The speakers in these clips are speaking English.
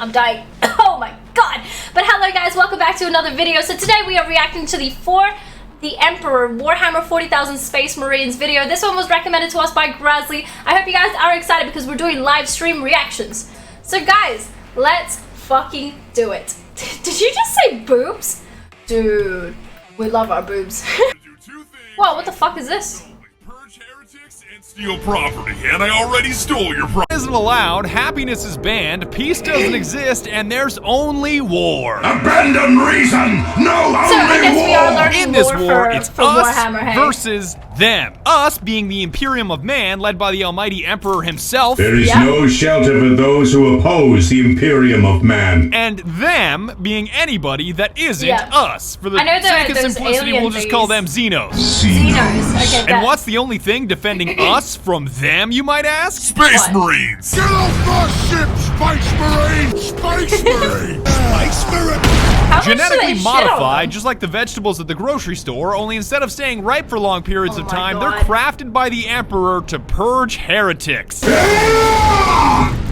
I'm dying. Oh my god. But hello guys, welcome back to another video. So today we are reacting to the Emperor Warhammer 40,000 Space Marines video. This one was recommended to us by Grasley. I hope you guys are excited because we're doing live stream reactions. So guys, let's fucking do it. Did you just say boobs? Dude, we love our boobs. Whoa, what the fuck is this? Steal property, and I already stole your property. Isn't allowed, happiness is banned, peace doesn't exist, and there's only war. Abandon reason, no so I guess we are learning in this war, for it's us Warhammer, hey? Versus them. Us being the Imperium of Man, led by the almighty Emperor himself. There is no shelter for those who oppose the Imperium of Man. And them being anybody that isn't us. For the sake of simplicity, we'll just call them Xenos. Xenos. Okay, and what's the only thing defending us from them, you might ask? Space Marines! Get off my ship, Space Marines! Space Marines! Space Marines! Genetically modified, just like the vegetables at the grocery store, only instead of staying ripe for long periods of time, they're crafted by the Emperor to purge heretics.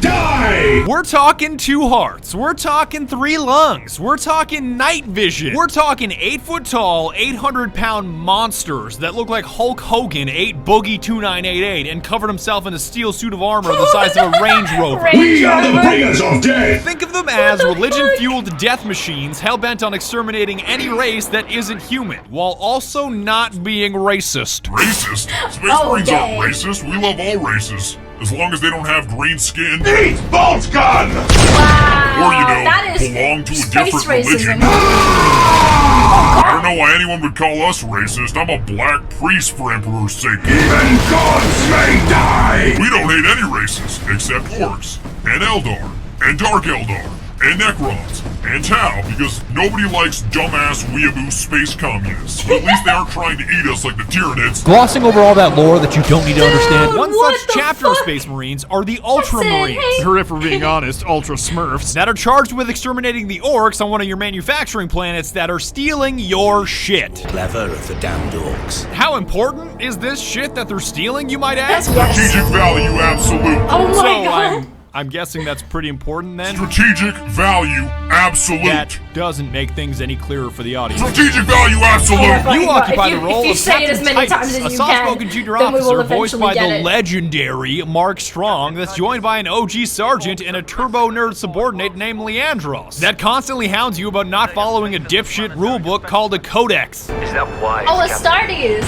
Die! We're talking 2 hearts, we're talking 3 lungs, we're talking night vision, we're talking 8-foot tall, 800-pound monsters that look like Hulk Hogan ate Boogie 2988 and covered himself in a steel suit of armor the size of a Range Rover. We are the bringers of death! Think of them as religion-fueled death machines hell-bent on exterminating any race that isn't human, while also not being racist. Racist? Space Marines aren't racist, we love all races. As long as they don't have green skin. Eat bolt gun! Or, you know, belong to a different religion. I don't know why anyone would call us racist. I'm a black priest for Emperor's sake. Even gods may die! We don't hate any races, except orcs, and Eldar, and Dark Eldar, and Necrons, and Tau, because nobody likes dumbass weeaboo space communists. But at least they aren't trying to eat us like the Tyranids. Glossing over all that lore that you don't need to understand, one such chapter of Space Marines are the Ultramarines, or if we're being honest, Ultra Smurfs, that are charged with exterminating the orcs on one of your manufacturing planets that are stealing your shit. Clever of the damned orcs. How important is this shit that they're stealing, you might ask? Strategic value absolute. Oh my god. I'm guessing that's pretty important then. Strategic value absolute. That doesn't make things any clearer for the audience. Strategic value absolute. You occupy the role of Captain TITUS, a soft-spoken junior officer voiced by the legendary Mark Strong that's joined by an OG sergeant and a turbo nerd subordinate named Leandros that constantly hounds you about not following a dipshit rulebook called a codex. Is that why? Oh, Astartes!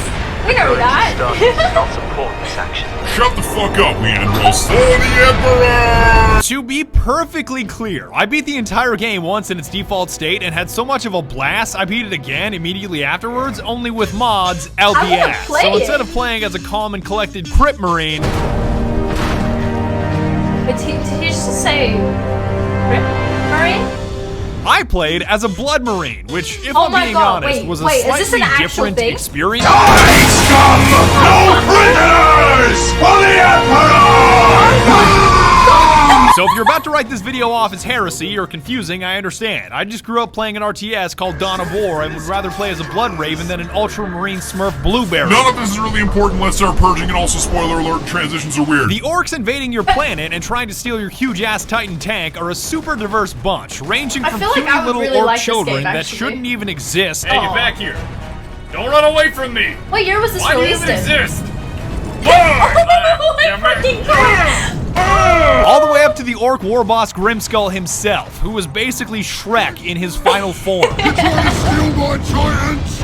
We know that. Not support this action. Shut the fuck up, Leandros. For the Emperor! To be perfectly clear, I beat the entire game once in its default state and had so much of a blast, I beat it again immediately afterwards, only with mods out the ass. So instead of playing as a calm and collected Crypt Marine... Did he just say Crypt Marine? I played as a Blood Marine, which, if I'm being honest, was a slightly different experience. Die, scum! No prisoners! For the Emperor! So if you're about to write this video off as heresy or confusing, I understand. I just grew up playing an RTS called Dawn of War and would rather play as a Blood Raven than an Ultramarine Smurf Blueberry. None of this is really important. Let's start purging, and also, spoiler alert, transitions are weird. The orcs invading your planet and trying to steal your huge-ass Titan tank are a super diverse bunch, ranging from cute little orc children that shouldn't even exist. Hey, get back here. Don't run away from me. What year was this released in? Why do you even exist? Oh my fucking god! All the way up to the orc war boss Grimskull himself, who was basically Shrek in his final form. You're trying to steal my Titans!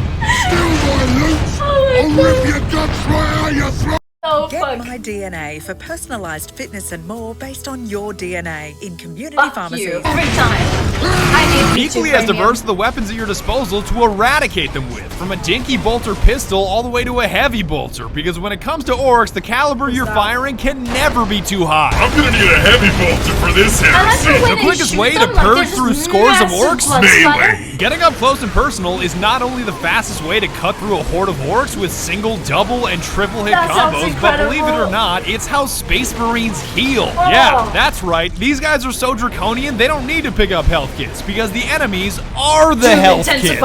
Steal my loot! I'll rip your guts right out your throat! Oh, Get My DNA for personalised fitness and more based on your DNA in community pharmacies. You. Every time. I need Equally as diverse the weapons at your disposal to eradicate them with, from a dinky bolter pistol all the way to a heavy bolter, because when it comes to orcs, the caliber you're firing can never be too high. I'm gonna need a heavy bolter for this heresy. The quickest way to purge through scores of orcs? Melee. Getting up close and personal is not only the fastest way to cut through a horde of orcs with single, double, and triple hit combos, but believe it or not, it's how Space Marines heal. Yeah, that's right. These guys are so draconian, they don't need to pick up health kits, because the enemies are the health kits.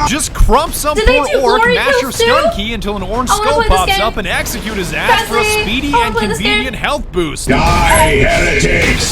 Just Crump some Did they poor do orc, glory mash your kills too? stun key until an orange I wanna skull play this pops game. up and execute his ass for a Presley, speedy I wanna and play this convenient game. health boost. Die, heretics!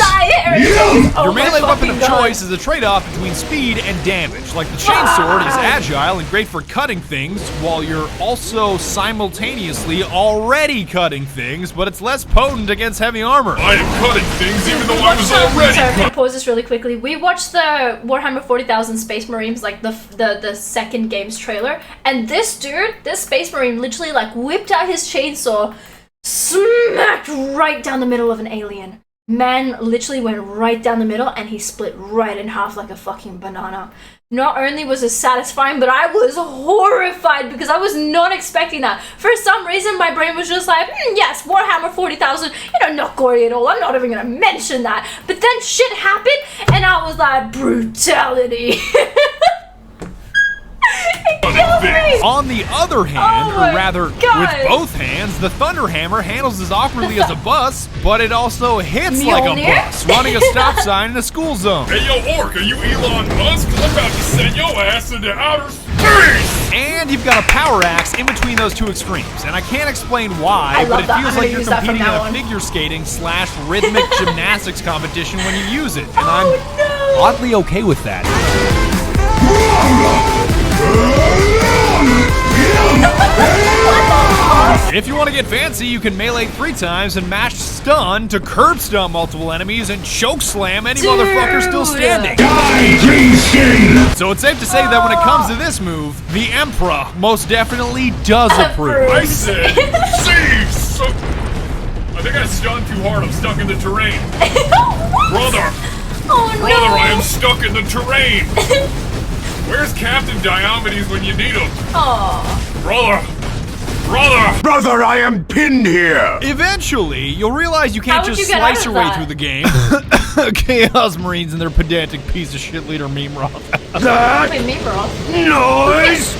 Oh Your my melee weapon of fucking God. choice is a trade-off between speed and damage. Like the chainsword is agile and great for cutting things, while you're also simultaneously already cutting things, but it's less potent against heavy armor. I am cutting things even though I was Sorry, already I'm gonna pause this really quickly. We watched the Warhammer 40,000 Space Marines, like the second game's trailer, and this dude, this Space Marine, literally like whipped out his chainsaw, smacked right down the middle of an alien. Man literally went right down the middle and he split right in half like a fucking banana. Not only was it satisfying, but I was horrified because I was not expecting that. For some reason, my brain was just like, yes, Warhammer 40,000, not gory at all. I'm not even gonna mention that. But then shit happened and I was like, brutality. On the other hand, Oh my or rather, God. with both hands, the Thunderhammer handles as awkwardly as a bus, but it also hits like a Mjolnir? bus, running a stop sign in a school zone. Hey yo, Orc, are you Elon Musk? I'm about to send your ass into outer space! And you've got a power axe in between those two extremes, and I can't explain why, I but love it that. feels I'm like gonna you're use that from competing in now a on. figure skating / rhythmic gymnastics competition when you use it, and I'm Oh no! oddly okay with that. If you want to get fancy, you can melee 3 times and mash stun to curb stun multiple enemies and choke slam any motherfucker still standing. Die, greenskin! So it's safe to say that when it comes to this move, the Emperor most definitely does approve. I said, seize! I think I stunned too hard. I'm stuck in the terrain. Brother! Oh no! Brother, I am stuck in the terrain! Where's Captain Diomedes when you need him? Aw. Brother! Brother! Brother, I am pinned here! Eventually, you'll realize you can't How would just you get out slice of your way that? through the game. Chaos Marines and their pedantic piece of shit leader meme rock. That Wait, me, bro. noise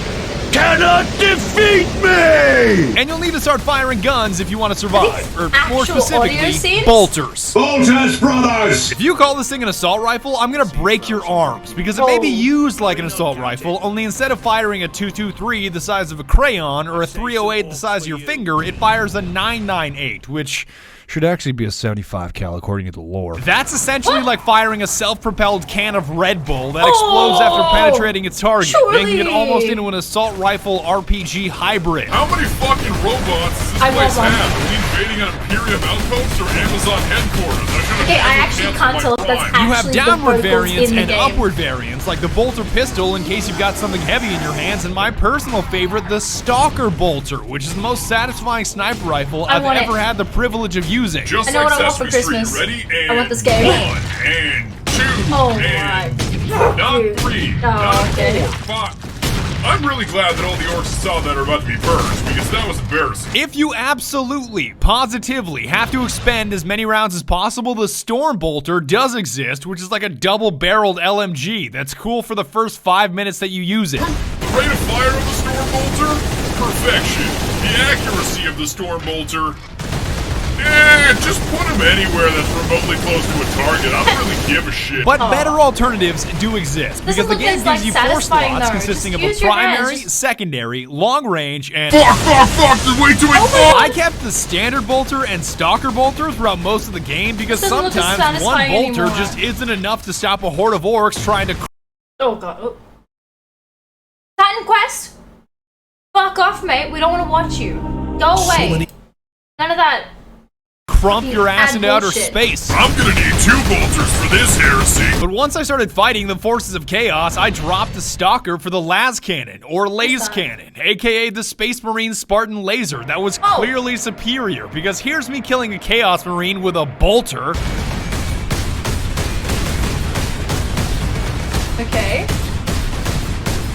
cannot defeat me! And you'll need to start firing guns if you want to survive. Or more actual audio specifically, scenes? bolters. Bolters, brothers! If you call this thing an assault rifle, I'm gonna break your arms, because it may be used like an assault rifle, only instead of firing a 223 the size of a crayon or a 308 the size of your finger, it fires a 998, which should actually be a 75 cal according to the lore. That's essentially like firing a self-propelled can of Red Bull that explodes after penetrating its target, making it almost into an assault rifle RPG hybrid. How many fucking robots does this I place want one. have? Are we invading an Imperium outpost or Amazon headquarters? Okay, I actually can't tell if that's You have actually downward the vocals variants in the and game. upward variants, like the bolter pistol in case you've got something heavy in your hands, and my personal favorite, the stalker bolter, which is the most satisfying sniper rifle I've want it. ever had the privilege of using. Just I know like what I want for Sesame Street. Christmas. Ready? And I want this game. 1 and 2 Oh and my not dude. 3, Oh, not okay. 4, 5. I'm really glad that all the orcs saw that are about to be burned, because that was embarrassing. If you absolutely, positively have to expend as many rounds as possible, the Storm Bolter does exist, which is like a double-barreled LMG that's cool for the first 5 minutes that you use it. The rate of fire of the Storm Bolter? Perfection. The accuracy of the Storm Bolter? Just put him anywhere that's remotely close to a target. I don't really give a shit. But better alternatives do exist, This because the is game like gives you 4 satisfying slots though. consisting Just of a use your hands, primary, just- secondary, long range, and... Fuck, there's way too much I kept the standard bolter and stalker bolter throughout most of the game because This doesn't look as sometimes one satisfying bolter anymore. just isn't enough to stop a horde of orcs trying to Oh god. Oh. Titan Quest? Fuck off, mate. We don't want to watch you. Go away. None of that. crump your ass into outer bullshit. space. I'm gonna need 2 bolters for this heresy. But once I started fighting the forces of chaos, I dropped the stalker for the las cannon, or laze cannon, aka the Space Marine Spartan laser that was clearly superior, because here's me killing a Chaos Marine with a bolter. Okay.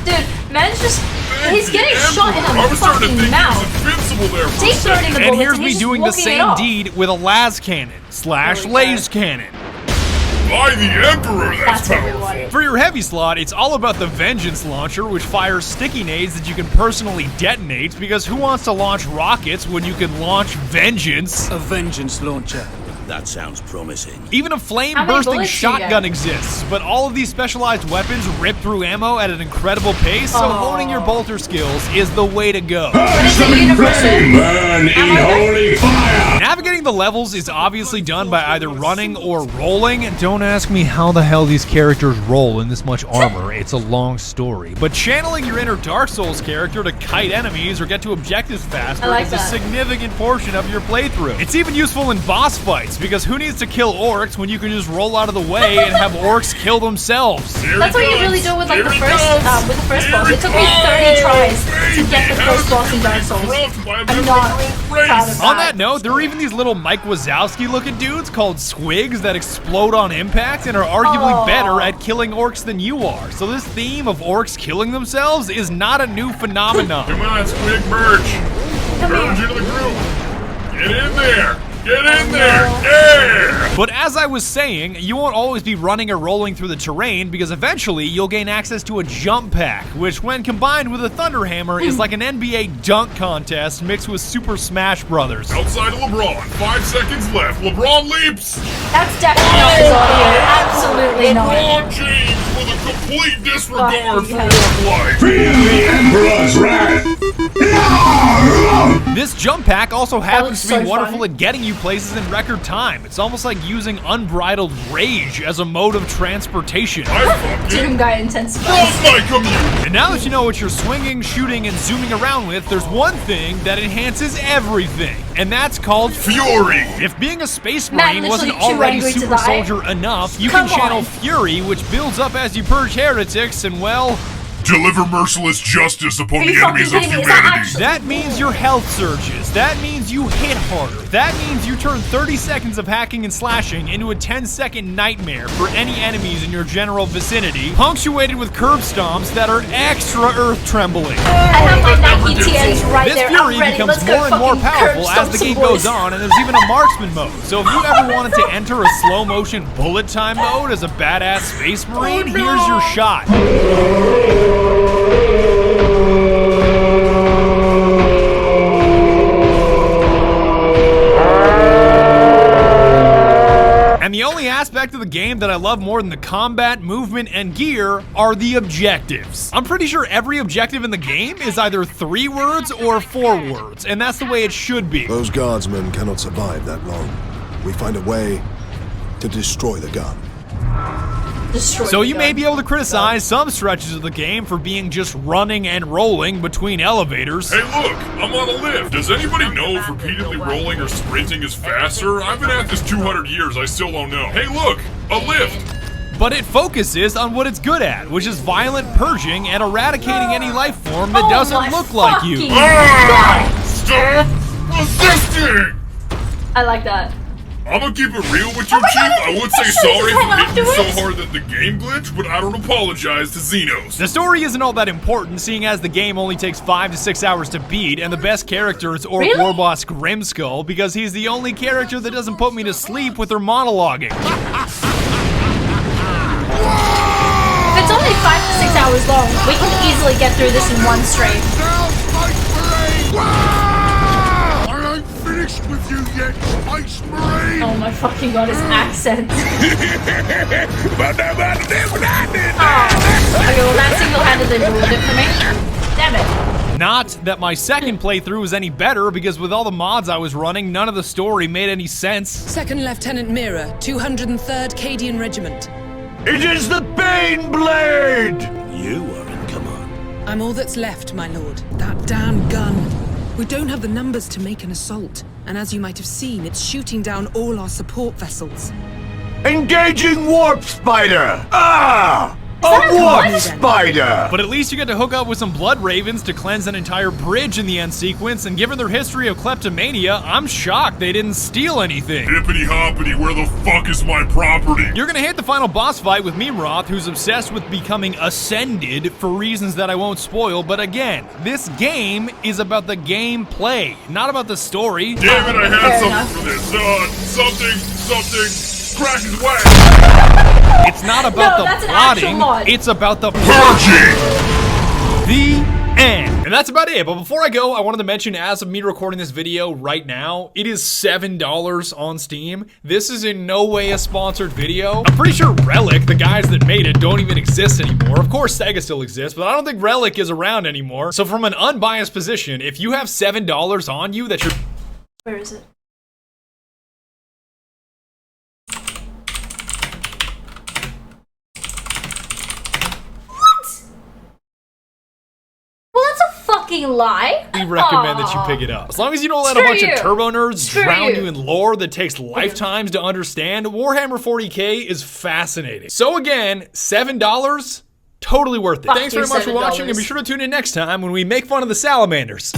Dude, man's just... He's getting shot in I the was starting to fucking think he mouth. was invincible there for a Deep throating second. the And bullets here's and me he's doing the walking it same off. deed with a las cannon / laze cannon. By the Emperor, that's powerful. everyone. For your heavy slot, it's all about the Vengeance Launcher, which fires sticky nades that you can personally detonate, because who wants to launch rockets when you can launch Vengeance? A vengeance launcher. That sounds promising. Even a flame-bursting shotgun exists, but all of these specialized weapons rip through ammo at an incredible pace, so honing your bolter skills is the way to go. Burn in holy fire! Navigating the levels is obviously done by either running or rolling. Don't ask me how the hell these characters roll in this much armor, it's a long story. But channeling your inner Dark Souls character to kite enemies or get to objectives faster is a significant portion of your playthrough. It's even useful in boss fights, because who needs to kill orcs when you can just roll out of the way and have orcs kill themselves? That's what you really do with like the first boss. It took me 30 tries to get the first boss in Dark Souls. I'm not proud of that. On that note, there are even these little Mike Wazowski looking dudes called squigs that explode on impact and are arguably better at killing orcs than you are. So this theme of orcs killing themselves is not a new phenomenon. Come on, Squig Birch. Urge into the group. Get in there. Get in there! Yeah! But as I was saying, you won't always be running or rolling through the terrain, because eventually you'll gain access to a jump pack, which when combined with a Thunder Hammer is like an NBA dunk contest mixed with Super Smash Brothers. Outside of LeBron, 5 seconds left. LeBron leaps! That's definitely not his audio. Absolutely not. LeBron James with a complete disregard for work life. Feel the Emperor's wrath! This jump pack also happens to be wonderful at getting you places in record time. It's almost like using unbridled rage as a mode of transportation. Doom guy intensifies. And now that you know what you're swinging, shooting, and zooming around with, there's one thing that enhances everything, and that's called Fury. If being a Space Marine wasn't already super soldier enough, you can channel Fury, which builds up as you purge heretics and, well, deliver merciless justice upon the enemies of humanity. That means your health surges. That means you hit harder. That means you turn 30 seconds of hacking and slashing into a 10-second nightmare for any enemies in your general vicinity, punctuated with curb stomps that are extra earth-trembling. I have my Nike TNs right there. This Fury becomes more and more powerful as the game goes on, and there's even a marksman mode. So if you ever wanted to enter a slow-motion bullet time mode as a badass Space Marine, here's your shot. And the only aspect of the game that I love more than the combat, movement, and gear are the objectives. I'm pretty sure every objective in the game is either 3 words or 4 words, and that's the way it should be. Those guardsmen cannot survive that long. We find a way to destroy the gun. So you may be able to criticize some stretches of the game for being just running and rolling between elevators. Hey look, I'm on a lift. Does anybody know if repeatedly rolling or sprinting is faster? I've been at this 200 years, I still don't know. Hey look, a lift. But it focuses on what it's good at, which is violent purging and eradicating any life form that doesn't look like you. Stop resisting! I like that. I'm gonna keep it real with you, Chief. I would say sorry for hitting you so hard that the game glitched, but I don't apologize to Xenos. The story isn't all that important, seeing as the game only takes 5 to 6 hours to beat, and the best character is Orc War Boss Grimskull, because he's the only character that doesn't put me to sleep with her monologuing. If it's only 5 to 6 hours long, we can easily get through this in one straight. With you yet, Space Marine! Oh my fucking god, his accent. Okay, well that single-handedly ruined it for me. Damn it. Not that my second playthrough was any better, because with all the mods I was running, none of the story made any sense. Second Lieutenant Mira, 203rd Cadian Regiment. It is the Bane Blade! You are in command. I'm all that's left, my lord. That damn gun. We don't have the numbers to make an assault, and as you might have seen, it's shooting down all our support vessels. Engaging Warp Spider! Ah! A Warp Spider! But at least you get to hook up with some Blood Ravens to cleanse an entire bridge in the end sequence, and given their history of kleptomania, I'm shocked they didn't steal anything. Hippity hoppity, where the fuck is my property? You're gonna hate the final boss fight with Mimroth, who's obsessed with becoming ascended for reasons that I won't spoil, but again, this game is about the gameplay, not about the story. Damn it, I had something for this. Something. Crack his way. It's not about the plotting, it's about the purging. The end. And that's about it. But before I go, I wanted to mention, as of me recording this video right now, it is $7 on Steam. This is in no way a sponsored video. I'm pretty sure Relic, the guys that made it, don't even exist anymore. Of course, Sega still exists, but I don't think Relic is around anymore. So from an unbiased position, if you have $7 on you that you're... Where is it? Lie. We recommend that you pick it up. As long as you don't let a bunch of turbo nerds drown you in lore that takes lifetimes to understand, Warhammer 40k is fascinating. So again, $7, totally worth it. Thanks very much for watching, and be sure to tune in next time when we make fun of the salamanders.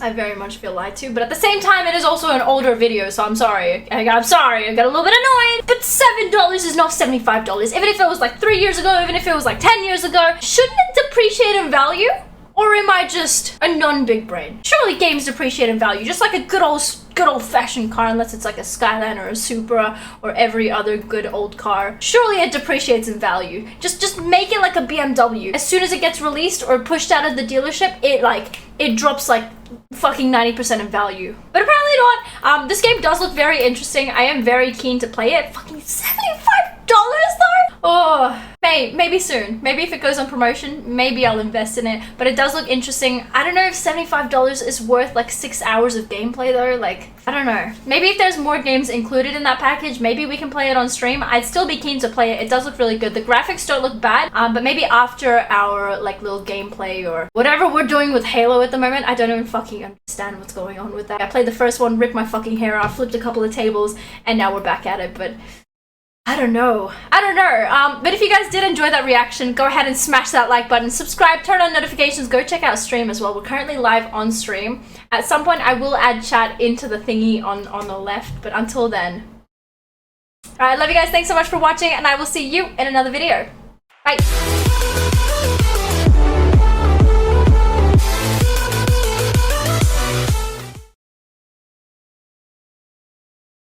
I very much feel lied to, but at the same time, it is also an older video, so I'm sorry. I'm sorry, I got a little bit annoyed. But $7 is not $75. Even if it was like 3 years ago, even if it was like 10 years ago, shouldn't it depreciate in value? Or am I just a non-big brain? Surely games depreciate in value, just like a good old-fashioned car, unless it's like a Skyline or a Supra or every other good old car. Surely it depreciates in value. Just make it like a BMW. As soon as it gets released or pushed out of the dealership, it drops like fucking 90% in value. But apparently not. This game does look very interesting. I am very keen to play it. Fucking $75 though? Oh, maybe soon. Maybe if it goes on promotion, maybe I'll invest in it. But it does look interesting. I don't know if $75 is worth like 6 hours of gameplay though. Like, I don't know. Maybe if there's more games included in that package, maybe we can play it on stream. I'd still be keen to play it. It does look really good. The graphics don't look bad, but maybe after our like little gameplay or whatever we're doing with Halo at the moment, I don't even fucking understand what's going on with that. I played the first one, ripped my fucking hair off, flipped a couple of tables, and now we're back at it, but I don't know. But if you guys did enjoy that reaction, go ahead and smash that like button, subscribe, turn on notifications, go check out stream as well. We're currently live on stream. At some point, I will add chat into the thingy on the left, but until then. Alright, love you guys. Thanks so much for watching, and I will see you in another video. Bye.